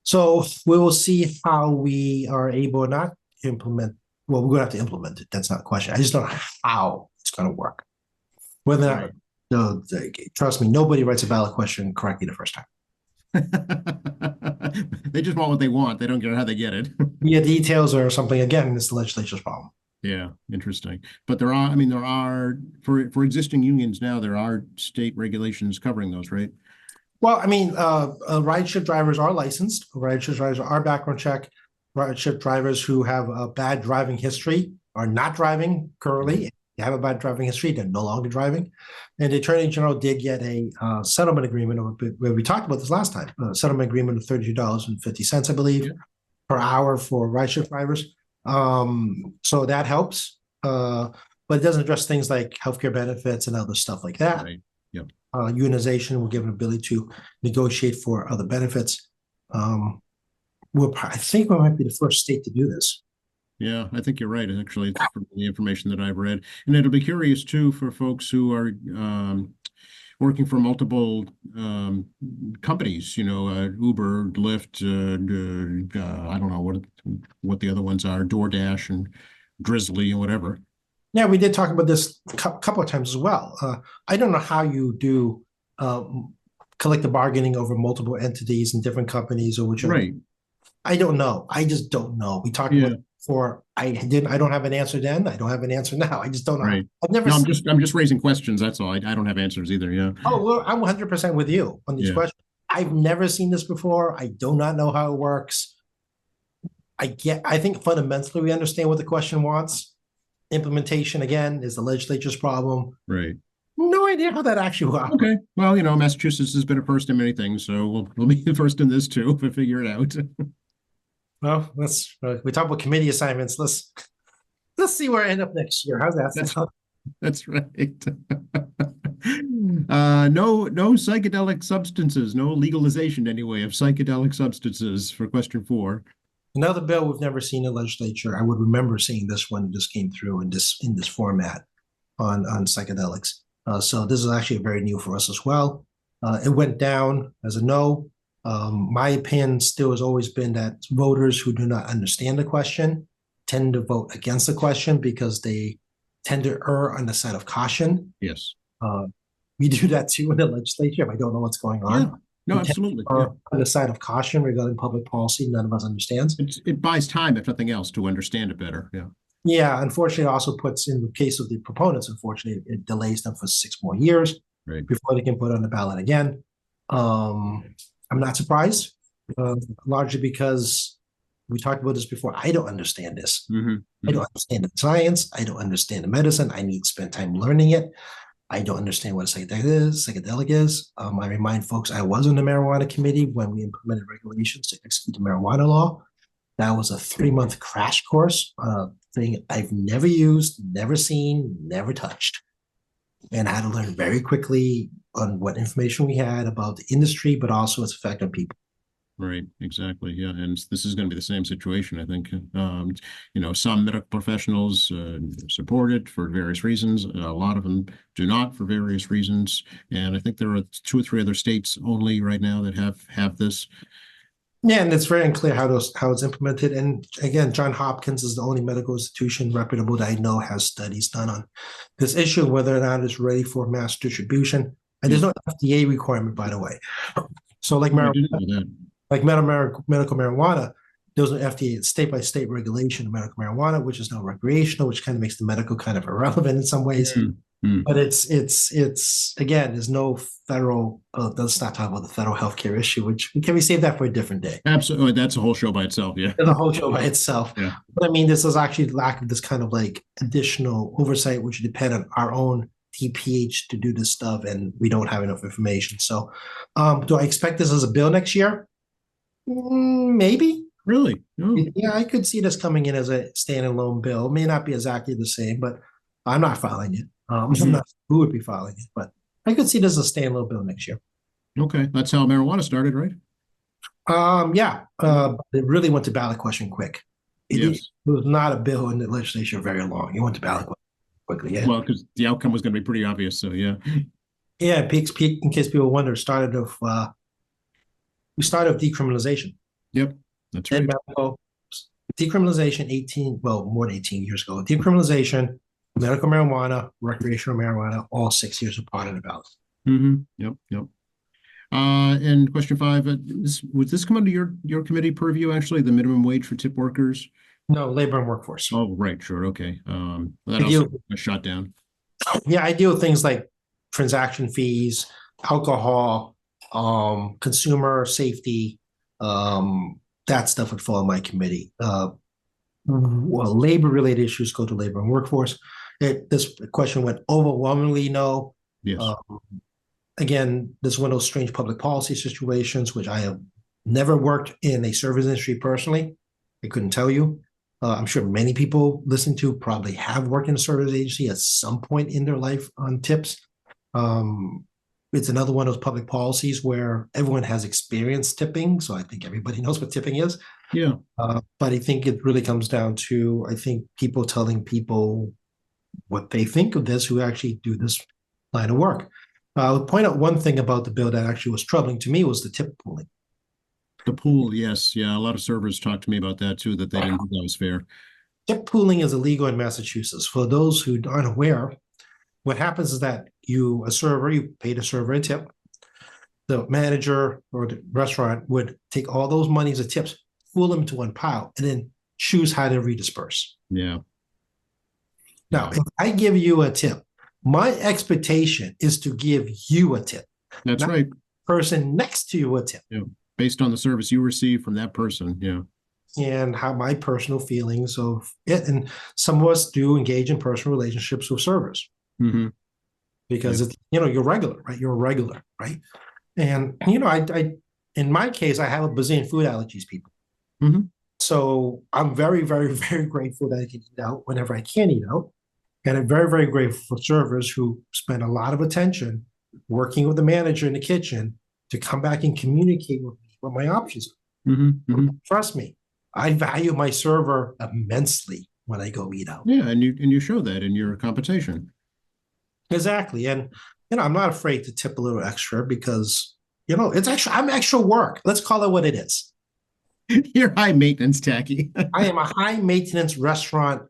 So we will see how we are able or not to implement. Well, we're going to have to implement it. That's not the question. I just don't know how it's going to work. Whether trust me, nobody writes a ballot question correctly the first time. They just want what they want. They don't care how they get it. Yeah, details or something. Again, it's the legislature's problem. Yeah, interesting. But there are for existing unions now, there are state regulations covering those, right? Well, I mean, rideshare drivers are licensed. Rideshare drivers are background check. Rideshare drivers who have a bad driving history are not driving currently. They have a bad driving history, they're no longer driving. And the Attorney General did get a settlement agreement where we talked about this last time, a settlement agreement of $32.50, I believe, per hour for rideshare drivers. So that helps, but it doesn't address things like healthcare benefits and other stuff like that. Right. Yep. Unionization will give an ability to negotiate for other benefits. I think we might be the first state to do this. Yeah, I think you're right. Actually, it's from the information that I've read, and it'll be curious too for folks who are working for multiple companies. You know, Uber, Lyft. I don't know what the other ones are. DoorDash and Drizzly and whatever. Yeah, we did talk about this a couple of times as well. I don't know how you do collective bargaining over multiple entities and different companies or whichever. Right. I don't know. I just don't know. We talked about it before. I don't have an answer then. I don't have an answer now. I just don't know. Right. I've never. No, I'm just raising questions. That's all. I don't have answers either. Yeah. Oh, well, I'm 100% with you on these questions. I've never seen this before. I do not know how it works. I think fundamentally we understand what the question wants. Implementation again is the legislature's problem. Right. No idea how that actually works. Okay. Well, you know, Massachusetts has been a first in many things, so we'll be the first in this too if we figure it out. Well, we talk about committee assignments. Let's see where I end up next year. How's that sound? That's right. No psychedelic substances, no legalization anyway of psychedelic substances for question 4. Another bill we've never seen in the legislature. I would remember seeing this one just came through in this format on psychedelics. So this is actually very new for us as well. It went down as a no. My opinion still has always been that voters who do not understand the question tend to vote against the question because they tend to err on the side of caution. Yes. We do that too in the legislature. If I don't know what's going on. Yeah. No, absolutely. On the side of caution regarding public policy, none of us understands. It buys time, if nothing else, to understand it better. Yeah. Yeah, unfortunately, it also puts, in the case of the proponents, unfortunately, it delays them for 6 more years before they can put on the ballot again. I'm not surprised. largely because we talked about this before. I don't understand this. Mhm, I mhm. don't understand the science. I don't understand the medicine. I need to spend time learning it. I don't understand what a psychedelic is. I remind folks I was on the marijuana committee when we implemented regulations to execute the marijuana law. That was a 3-month crash course, thing I've never used, never seen, never touched. And I had to learn very quickly on what information we had about the industry, but also its effect on people. Right, exactly. Yeah, and this is going to be the same situation, I think. Some medical professionals support it for various reasons. A lot of them do not for various reasons. And I think there are 2 or 3 other states only right now that have this. Yeah, and it's very unclear how it's implemented. And again, John Hopkins is the only medical institution reputable that I know has studies done on this issue, whether or not it's ready for mass distribution. And there's Yeah. no FDA requirement, by the way. So Oh, I didn't know that. like medical marijuana, there's an FDA state by state regulation of medical marijuana, which is now recreational, which kind of makes the medical kind of irrelevant in some ways. Mm, mm. But it's again, there's no federal. Let's not talk about the federal healthcare issue, which can we save that for a different day? Absolutely. That's a whole show by itself. Yeah. There's a whole show by itself. Yeah. But I mean, this is actually lack of this kind of like additional oversight, which depend on our own TPH to do this stuff, and we don't have enough information. So, do I expect this as a bill next year? Maybe. Really? Oh, Yeah, I could see this coming in as a standalone bill. It may not be exactly the same, but I'm not filing it. I'm not sure who would be filing it, but I could see this as a standalone bill next year. okay. That's how marijuana started, right? Yeah, it really went to ballot question quick. It Yes. was not a bill in the legislature very long. It went to ballot question quickly. Yeah, Well, because the outcome was going to be pretty obvious. So yeah. yeah. In case people wonder, we started with decriminalization. Yep. That's Then right. medical decriminalization 18, well, more than 18 years ago. Decriminalization, medical marijuana, recreational marijuana, all 6 years apart on the ballot. Yep. Yep. And question 5, would this come under your committee purview, actually, the minimum wage for tip workers? No, labor and workforce. Oh, right, sure, okay. That I also deal, was shot down. yeah, I deal with things like transaction fees, alcohol, consumer safety, that stuff would fall in my committee. Well, labor-related issues go to labor and workforce. This question went overwhelmingly no. Yes. Again, this is one of those strange public policy situations, which I have never worked in a service industry personally. I couldn't tell you. I'm sure many people listening to probably have worked in a service agency at some point in their life on tips. It's another one of those public policies where everyone has experienced tipping. So I think everybody knows what tipping is. Yeah. But I think it really comes down to, I think, people telling people what they think of this who actually do this line of work. I'll point out one thing about the bill that actually was troubling to me was the tip pooling. The pool, yes. Yeah, a lot of servers talked to me about that too, that they didn't think that was fair. Tip pooling is illegal in Massachusetts. For those who aren't aware, what happens is that you pay the server a tip. The manager or the restaurant would take all those monies of tips, pool them into one pile, and then choose how to redisperse. Yeah. Now, if I give you a tip, my expectation is to give you a tip. That's not right. the person next to you a tip. Yeah. Based on the service you receive from that person. Yeah. And how my personal feelings of it. And some of us do engage in personal relationships with servers because it's, you're regular, right? You're a regular, right? And, I in my case, I have a bazillion food allergies, people. So I'm very, very, very grateful that I can eat out whenever I can eat out. And I'm very, very grateful for servers who spend a lot of attention working with the manager in the kitchen to come back and communicate with me what my options are. Trust me, I value my server immensely when I go eat out. Yeah, and you show that in your compensation. Exactly. And I'm not afraid to tip a little extra because I'm extra work. Let's call it what it is. You're high maintenance, Tacky. I am a high maintenance restaurant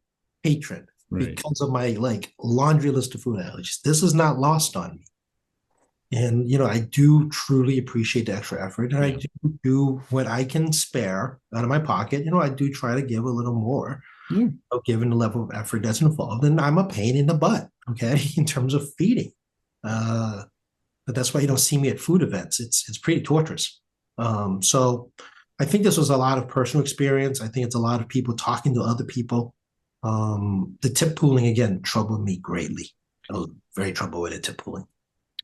patron because of my laundry list of food allergies. This is not lost on me. And I do truly appreciate the extra effort, and I do what I can spare out of my pocket. I do try to give a little more, given the level of effort that's involved. And I'm a pain in the butt, okay, in terms of feeding. But that's why you don't see me at food events. It's pretty torturous. So I think this was a lot of personal experience. I think it's a lot of people talking to other people. The tip pooling again troubled me greatly. I was very troubled with the tip pooling.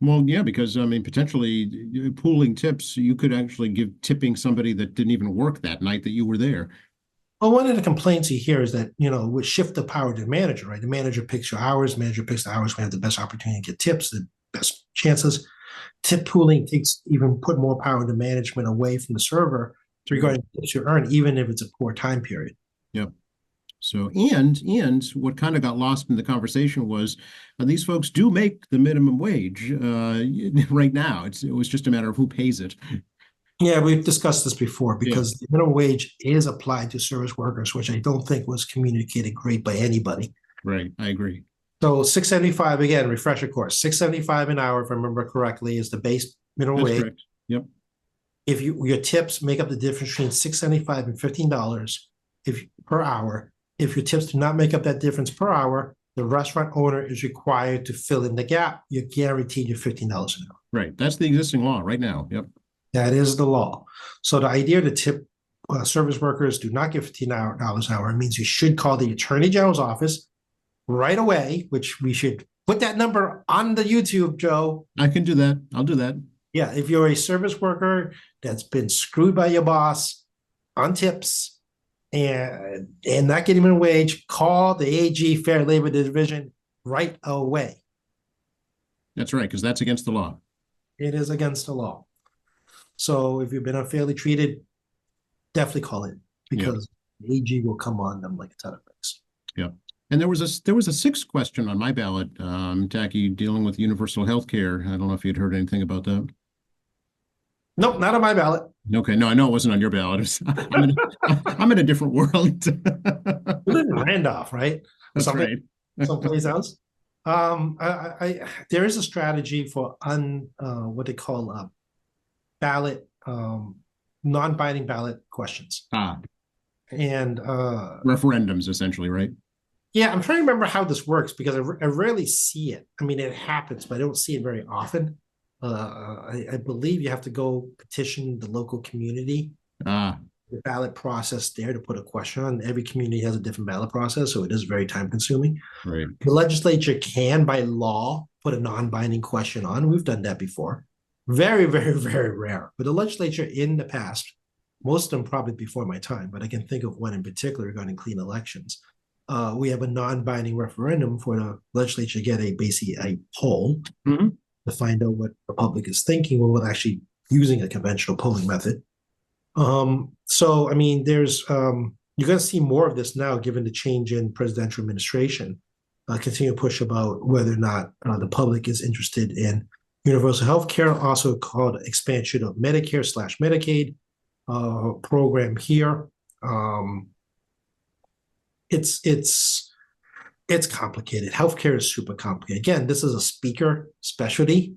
Well, yeah, because I mean, potentially pooling tips, you could actually give tipping somebody that didn't even work that night that you were there. Well, one of the complaints you hear is that, would shift the power to the manager, right? The manager picks your hours, manager picks the hours, we have the best opportunity to get tips, the best chances. Tip pooling takes even put more power to management away from the server regarding tips you earn, even if it's a poor time period. Yep. So, and what kind of got lost in the conversation was these folks do make the minimum wage right now. It was just a matter of who pays it. Yeah, we've discussed this before because the minimum wage is applied to service workers, which I don't think was communicated great by anybody. Right, I agree. So 675 again, refresher course, 675 an hour, if I remember correctly, is the base minimum That's wage. correct. Yep. If your tips make up the difference between $6.75 and $15 per hour, if your tips do not make up that difference per hour, the restaurant owner is required to fill in the gap. You're guaranteed your $15 an hour. Right. That's the existing law right now. Yep. That is the law. So the idea to tip service workers do not get $15 an hour means you should call the Attorney General's office right away, which we should put that number on the YouTube, Joe. I can do that. I'll do that. Yeah, if you're a service worker that's been screwed by your boss on tips and not getting a wage, call the AG Fair Labor Division right away. That's right, because that's against the law. It is against the law. So if you've been unfairly treated, definitely call it because the AG will come on them like a ton of bricks. Yeah. And there was a sixth question on my ballot, Tacky, dealing with universal health care. I don't know if you'd heard anything about that. Nope, not on my ballot. Okay, no, I know it wasn't on your ballot. I'm in a different world. You live in Randolph, right? That's right. Someplace else. There is a strategy for what they call ballot, non-binding ballot questions. And referendums, essentially, right? Yeah, I'm trying to remember how this works because I rarely see it. I mean, it happens, but I don't see it very often. I believe you have to go petition the local community, the ballot process there to put a question on. Every community has a different ballot process, so it is very time consuming. Right. The legislature can, by law, put a non-binding question on. We've done that before. Very, very, very rare. But the legislature in the past, most of them probably before my time, but I can think of one in particular regarding clean elections. We have a non-binding referendum for the legislature to get basically a poll to find out what the public is thinking without actually using a conventional polling method. So, I mean, there's you're going to see more of this now, given the change in presidential administration. Continue to push about whether or not the public is interested in universal health care, also called expansion of Medicare/Medicaid program here. It's complicated. Healthcare is super complicated. Again, this is a speaker specialty.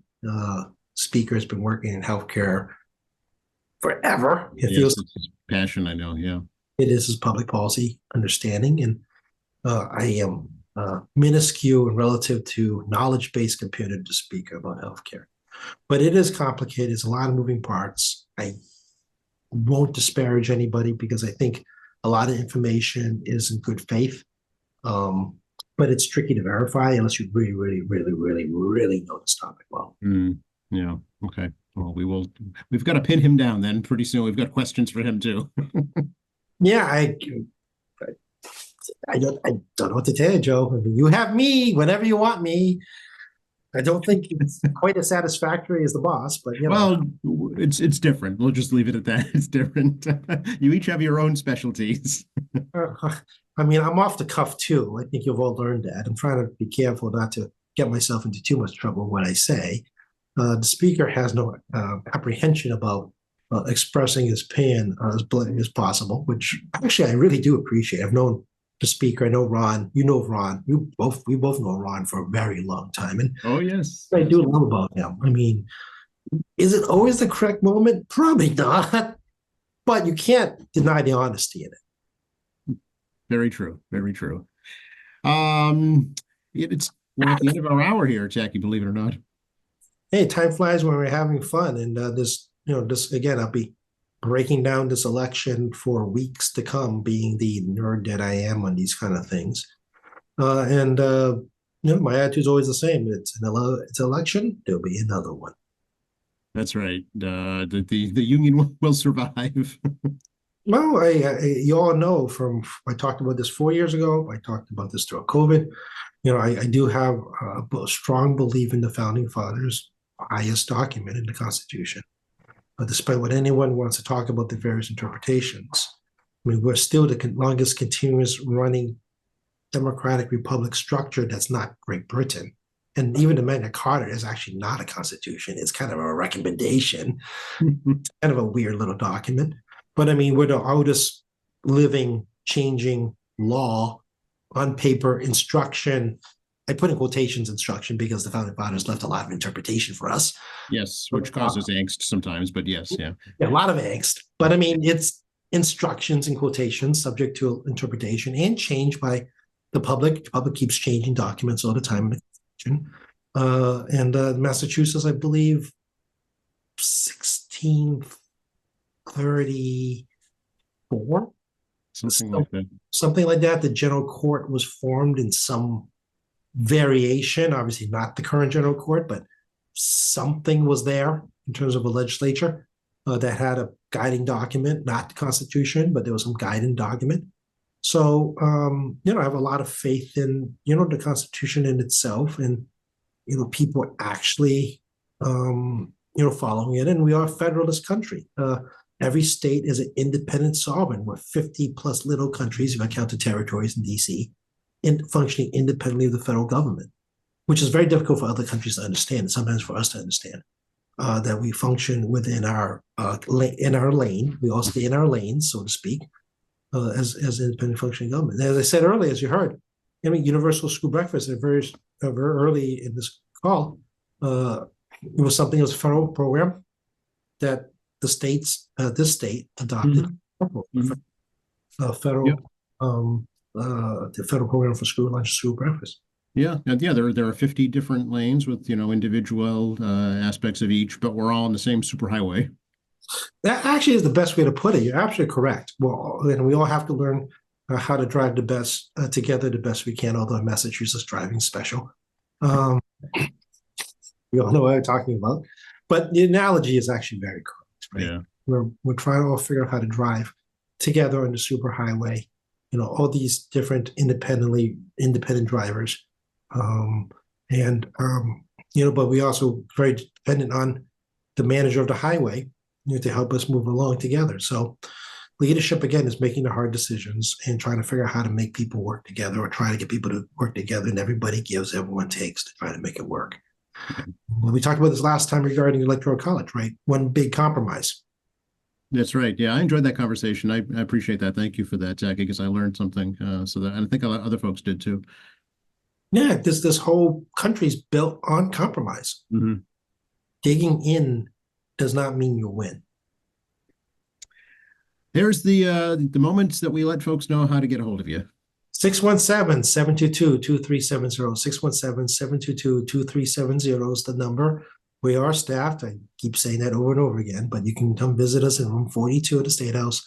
Speaker has been working in healthcare forever. It feels it's his passion, I know. Yeah, it is his public policy understanding, and I am minuscule and relative to knowledge base compared to the speaker about healthcare. But it is complicated. It's a lot of moving parts. I won't disparage anybody because I think a lot of information is in good faith. But it's tricky to verify unless you really, really, really, really, really know this topic well. Yeah. Okay. Well, we've got to pin him down then pretty soon. We've got questions for him too. Yeah, I don't know what to tell you, Joe. I mean, you have me whenever you want me. I don't think it's quite as satisfactory as the boss, but well, it's different. We'll just leave it at that. It's different. You each have your own specialties. I mean, I'm off the cuff too. I think you've all learned that. I'm trying to be careful not to get myself into too much trouble when I say. The speaker has no apprehension about expressing his opinion as bluntly as possible, which actually I really do appreciate. I've known the speaker. I know Ron. You know Ron. We both know Ron for a very long time. And oh yes, I do love about him. I mean, is it always the correct moment? Probably not. But you can't deny the honesty in it. Very true. Very true. It's we're at the end of our hour here, Jackie, believe it or not. Hey, time flies when we're having fun. And this again, I'll be breaking down this election for weeks to come, being the nerd that I am on these kind of things. And my attitude is always the same. It's an election. There'll be another one. That's right. The union will survive. Well, you all know I talked about this 4 years ago. I talked about this throughout COVID. I do have a strong belief in the founding fathers' highest document in the Constitution. But despite what anyone wants to talk about the various interpretations, I mean, we're still the longest continuous running democratic republic structure that's not Great Britain. And even the Magna Carta is actually not a constitution. It's kind of a recommendation, kind of a weird little document. But I mean, we're the oldest living, changing law on paper instruction. I put in quotations instruction because the founding fathers left a lot of interpretation for us. Yes, which causes angst sometimes, but yes, yeah. A lot of angst. But I mean, it's instructions and quotations subject to interpretation and change by the public. The public keeps changing documents all the time in the Constitution. And Massachusetts, I believe, 1634. Something like that. Something like that. The General Court was formed in some variation, obviously not the current General Court, but something was there in terms of a legislature that had a guiding document, not the Constitution, but there was some guiding document. So, I have a lot of faith in, the Constitution in itself and, people actually, following it. And we are a federalist country. Every state is an independent sovereign. We're 50 plus little countries, if I count the territories in DC, functioning independently of the federal government, which is very difficult for other countries to understand, and sometimes for us to understand, that we function within our lane. We all stay in our lanes, so to speak, as independent functioning government. And as I said earlier, as you heard, universal school breakfast, very early in this call, it was something that was a federal program that this state adopted. Federal. Yep. The federal program for school lunch, school breakfast. Yeah, there are 50 different lanes with individual aspects of each, but we're all on the same superhighway. That actually is the best way to put it. You're absolutely correct. Well, and we all have to learn how to drive the best together the best we can. Although Massachusetts driving special, we all know what I'm talking about. But the analogy is actually very correct, right? Yeah. We're trying to all figure out how to drive together on the superhighway. All these different independent drivers. But we also very dependent on the manager of the highway to help us move along together. So leadership, again, is making the hard decisions and trying to figure out how to make people work together or try to get people to work together, and everybody gives, everyone takes to try to make it work. Well, we talked about this last time regarding electoral college, right? One big compromise. That's right. Yeah, I enjoyed that conversation. I appreciate that. Thank you for that, Jackie, because I learned something. And I think other folks did too. Yeah, this whole country's built on compromise. Mm-hmm. Digging in does not mean you win. There's the moments that we let folks know how to get a hold of you. 617-722-2370. 617-722-2370 is the number. We are staffed. I keep saying that over and over again, but you can come visit us in room 42 at the State House.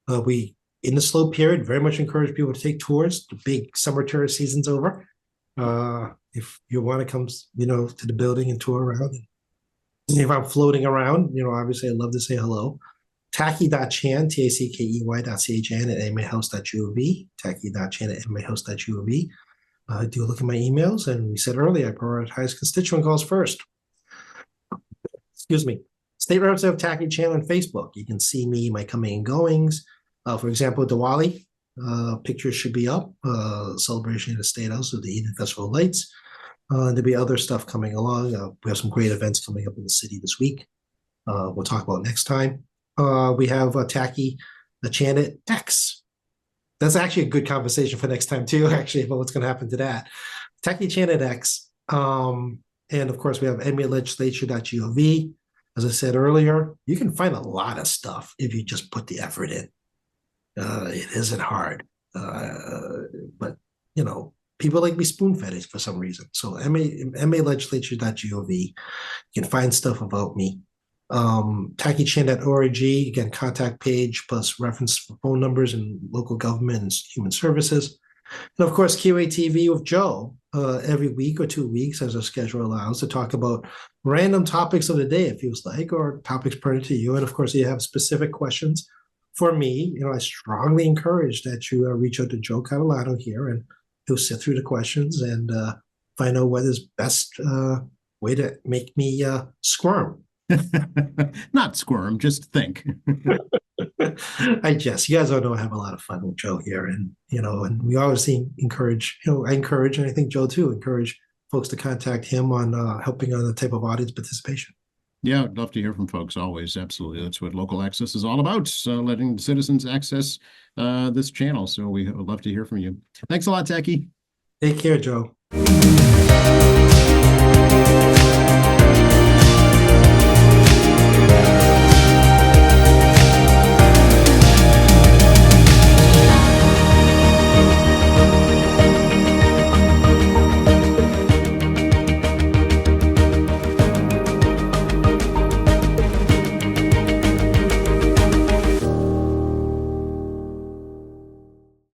We, in the slow period, very much encourage people to take tours. The big summer tourist season's over. If you want to come, to the building and tour around. And if I'm floating around, obviously I'd love to say hello. Tackey.chan, tackey.chan at mahouse.gov, tackey.chan at mahouse.gov. Do look at my emails, and we said earlier, I prioritize constituent calls first. Excuse me. State Representative Tackey Chan on Facebook. You can see me, my coming and goings. For example, Diwali, pictures should be up. Celebration in the State House of the Eden Festival of Lights. There'll be other stuff coming along. We have some great events coming up in the city this week. We'll talk about next time. We have Tackey Chan at X. That's actually a good conversation for next time too, actually, about what's going to happen to that. Tackey Chan at X. And of course, we have MAlegislature.gov. As I said earlier, you can find a lot of stuff if you just put the effort in. It isn't hard. But, people like me spoon-fed it for some reason. So MAlegislature.gov. You can find stuff about me. TakiChan.org, again, contact page plus reference for phone numbers and local government and human services. And of course, QATV with Joe every week or 2 weeks, as our schedule allows, to talk about random topics of the day, it feels like, or topics pertinent to you. And of course, you have specific questions for me. I strongly encourage that you reach out to Joe Catalano here, and he'll sit through the questions and find out what is best way to make me squirm. Not squirm, just think. I jest. You guys all know I have a lot of fun with Joe here, and and we always encourage. I encourage, and I think Joe too encourage folks to contact him on helping on the type of audience participation. Yeah, I'd love to hear from folks always. Absolutely. That's what local access is all about. Letting citizens access this channel. So we would love to hear from you. Thanks a lot, Tacky. Take care, Joe.